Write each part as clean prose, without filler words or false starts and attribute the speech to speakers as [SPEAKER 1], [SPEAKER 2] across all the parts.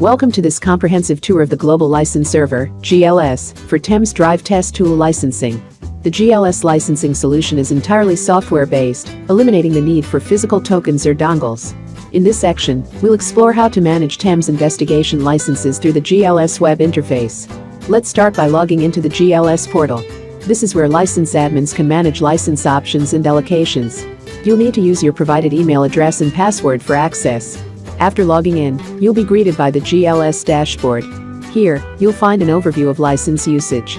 [SPEAKER 1] Welcome to this comprehensive tour of the Global License Server, GLS, for TEMS Drive Test Tool Licensing. The GLS licensing solution is entirely software-based, eliminating the need for physical tokens or dongles. In this section, we'll explore how to manage TEMS investigation licenses through the GLS web interface. Let's start by logging into the GLS portal. This is where license admins can manage license options and allocations. You'll need to use your provided email address and password for access. After logging in, you'll be greeted by the GLS dashboard. Here, you'll find an overview of license usage.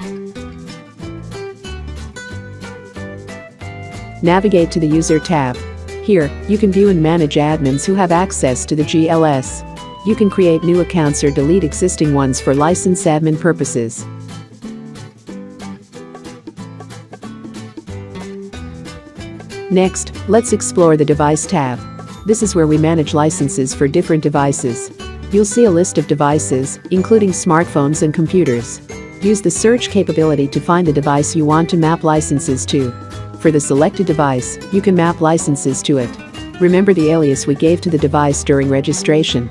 [SPEAKER 1] Navigate to the User tab. Here, you can view and manage admins who have access to the GLS. You can create new accounts or delete existing ones for license admin purposes. Next, let's explore the Device tab. This is where we manage licenses for different devices. You'll see a list of devices, including smartphones and computers. Use the search capability to find the device you want to map licenses to. For the selected device, you can map licenses to it. Remember the alias we gave to the device during registration.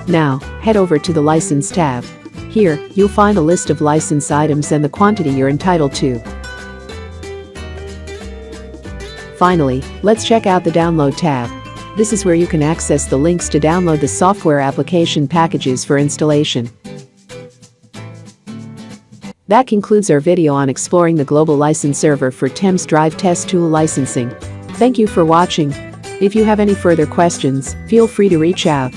[SPEAKER 1] Now, head over to the License tab. Here, you'll find a list of license items and the quantity you're entitled to. Finally, let's check out the Download tab. This is where you can access the links to download the software application packages for installation. That concludes our video on exploring the Global License Server for TEMS Drive Test Tool Licensing. Thank you for watching. If you have any further questions, feel free to reach out.